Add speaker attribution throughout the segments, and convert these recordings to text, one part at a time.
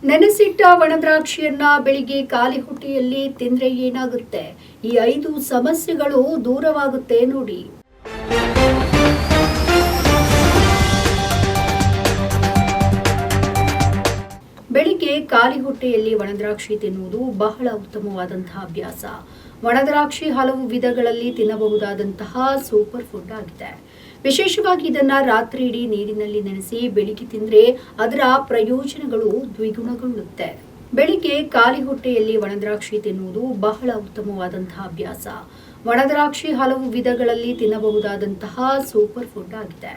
Speaker 1: ನೆನೆಸಿಟ್ಟ ಒಣದ್ರಾಕ್ಷಿಯನ್ನ ಬೆಳಿಗ್ಗೆ ಖಾಲಿ ಹೊಟ್ಟೆಯಲ್ಲಿ ತಿಂದ್ರೆ ಏನಾಗುತ್ತೆ? ಈ 5 ಸಮಸ್ಯೆಗಳು ದೂರವಾಗುತ್ತೆ ನೋಡಿ. ಬೆಳಿಗ್ಗೆ ಖಾಲಿ ಹೊಟ್ಟೆಯಲ್ಲಿ ಒಣದ್ರಾಕ್ಷಿ ತಿನ್ನುವುದು ಬಹಳ ಉತ್ತಮವಾದಂತಹ ಅಭ್ಯಾಸ. ಒಣದ್ರಾಕ್ಷಿ ಹಲವು ವಿಧಗಳಲ್ಲಿ ತಿನ್ನಬಹುದಾದಂತಹ ಸೂಪರ್ ಫುಡ್ ಆಗಿದೆ. ವಿಶೇಷವಾಗಿ ಇದನ್ನ ರಾತ್ರಿ ಇಡೀ ನೀರಿನಲ್ಲಿ ನೆನೆಸಿ ಬೆಳಿಗ್ಗೆ ತಿಂದ್ರೆ ಅದರ ಪ್ರಯೋಜನಗಳು ದ್ವಿಗುಣಗೊಳ್ಳುತ್ತೆ. ಬೆಳಿಗ್ಗೆ ಖಾಲಿ ಹೊಟ್ಟೆಯಲ್ಲಿ ಒಣದ್ರಾಕ್ಷಿ ತಿನ್ನುವುದು ಬಹಳ ಉತ್ತಮವಾದಂತಹ ಅಭ್ಯಾಸ. ಒಣದ್ರಾಕ್ಷಿ ಹಲವು ವಿಧಗಳಲ್ಲಿ ತಿನ್ನಬಹುದಾದಂತಹ ಸೂಪರ್ ಫುಡ್ ಆಗಿದೆ.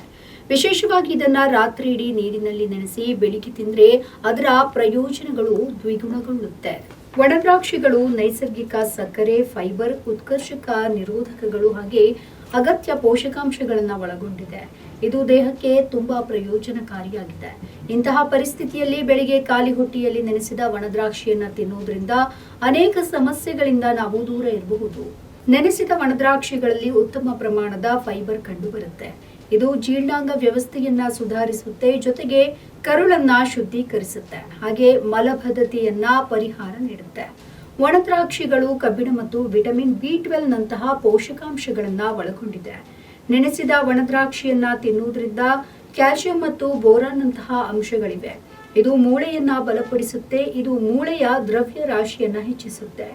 Speaker 1: ವಿಶೇಷವಾಗಿ ಇದನ್ನ ರಾತ್ರಿ ಇಡೀ ನೀರಿನಲ್ಲಿ ನೆನೆಸಿ ಬೆಳಿಗ್ಗೆ ತಿಂದ್ರೆ ಅದರ ಪ್ರಯೋಜನಗಳು ದ್ವಿಗುಣಗೊಳ್ಳುತ್ತೆ. ಒಣದ್ರಾಕ್ಷಿಗಳು ನೈಸರ್ಗಿಕ ಸಕ್ಕರೆ, ಫೈಬರ್, ಉತ್ಕರ್ಷಕ, ನಿರೋಧಕಗಳು ಹಾಗೆ ಅಗತ್ಯ ಪೋಷಕಾಂಶಗಳನ್ನು ಒಳಗೊಂಡಿದೆ. ಇದು ದೇಹಕ್ಕೆ ತುಂಬಾ ಪ್ರಯೋಜನಕಾರಿಯಾಗಿದೆ. ಇಂತಹ ಪರಿಸ್ಥಿತಿಯಲ್ಲಿ ಬೆಳಿಗ್ಗೆ ಖಾಲಿ ಹೊಟ್ಟೆಯಲ್ಲಿ ನೆನೆಸಿದ ಒಣದ್ರಾಕ್ಷಿಯನ್ನ ತಿನ್ನುವುದರಿಂದ ಅನೇಕ ಸಮಸ್ಯೆಗಳಿಂದ ನಾವು ದೂರ ಇರಬಹುದು. ನೆನೆಸಿದ ಒಣದ್ರಾಕ್ಷಿಗಳಲ್ಲಿ ಉತ್ತಮ ಪ್ರಮಾಣದ ಫೈಬರ್ ಕಂಡುಬರುತ್ತೆ. ಇದು ಜೀರ್ಣಾಂಗ ವ್ಯವಸ್ಥೆಯನ್ನ ಸುಧಾರಿಸುತ್ತೆ, ಜೊತೆಗೆ ಕರುಳನ್ನ ಶುದ್ಧೀಕರಿಸುತ್ತೆ, ಹಾಗೆ ಮಲಬದ್ಧತೆಯನ್ನ ಪರಿಹಾರ ನೀಡುತ್ತೆ. ಒಣದ್ರಾಕ್ಷಿಗಳು ಕಬ್ಬಿಣ ಮತ್ತು ವಿಟಮಿನ್ B12 ನಂತಹ ಪೋಷಕಾಂಶಗಳನ್ನ ಒಳಗೊಂಡಿದೆ. ನೆನೆಸಿದ ಒಣದ್ರಾಕ್ಷಿಯನ್ನ ತಿನ್ನುವುದರಿಂದ ಕ್ಯಾಲ್ಸಿಯಂ ಮತ್ತು ಬೋರಾನ್ ನಂತಹ ಅಂಶಗಳಿವೆ. ಇದು ಮೂಳೆಯನ್ನ ಬಲಪಡಿಸುತ್ತೆ. ಇದು ಮೂಳೆಯ ದ್ರವ್ಯ ರಾಶಿಯನ್ನ ಹೆಚ್ಚಿಸುತ್ತೆ.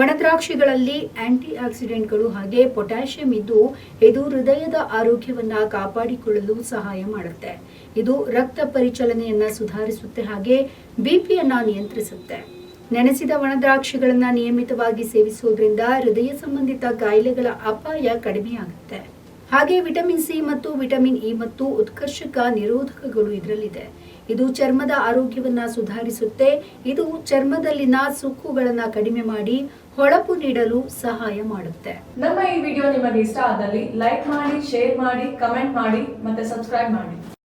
Speaker 1: ಒಣದ್ರಾಕ್ಷಿಗಳಲ್ಲಿ ಆಂಟಿ ಆಕ್ಸಿಡೆಂಟ್ಗಳು ಹಾಗೆ ಪೊಟ್ಯಾಷಿಯಂ ಇದ್ದು ಇದು ಹೃದಯದ ಆರೋಗ್ಯವನ್ನ ಕಾಪಾಡಿಕೊಳ್ಳಲು ಸಹಾಯ ಮಾಡುತ್ತೆ. ಇದು ರಕ್ತ ಪರಿಚಲನೆಯನ್ನ ಸುಧಾರಿಸುತ್ತೆ ಹಾಗೆ ಬಿಪಿಯನ್ನ ನಿಯಂತ್ರಿಸುತ್ತೆ. ನೆನೆಸಿದ ಒಣದ್ರಾಕ್ಷಿಗಳನ್ನ ನಿಯಮಿತವಾಗಿ ಸೇವಿಸುವುದರಿಂದ ಹೃದಯ ಸಂಬಂಧಿತ ಕಾಯಿಲೆಗಳ ಅಪಾಯ ಕಡಿಮೆಯಾಗುತ್ತೆ. ಹಾಗೆ ವಿಟಮಿನ್ ಸಿ ಮತ್ತು ವಿಟಮಿನ್ ಇ ಮತ್ತು ಉತ್ಕರ್ಷಕ ನಿರೋಧಕಗಳು ಇದರಲ್ಲಿದೆ. ಇದು ಚರ್ಮದ ಆರೋಗ್ಯವನ್ನ ಸುಧಾರಿಸುತ್ತೆ. ಇದು ಚರ್ಮದಲ್ಲಿನ ಸುಕ್ಕುಗಳನ್ನ ಕಡಿಮೆ ಮಾಡಿ ಹೊಳಪು ನೀಡಲು ಸಹಾಯ ಮಾಡುತ್ತೆ.
Speaker 2: ನಮ್ಮ ಈ ವಿಡಿಯೋ ನಿಮಗೆ ಇಷ್ಟ ಆದಲ್ಲಿ ಲೈಕ್ ಮಾಡಿ, ಶೇರ್ ಮಾಡಿ, ಕಮೆಂಟ್ ಮಾಡಿ ಮತ್ತೆ ಸಬ್ಸ್ಕ್ರೈಬ್ ಮಾಡಿ.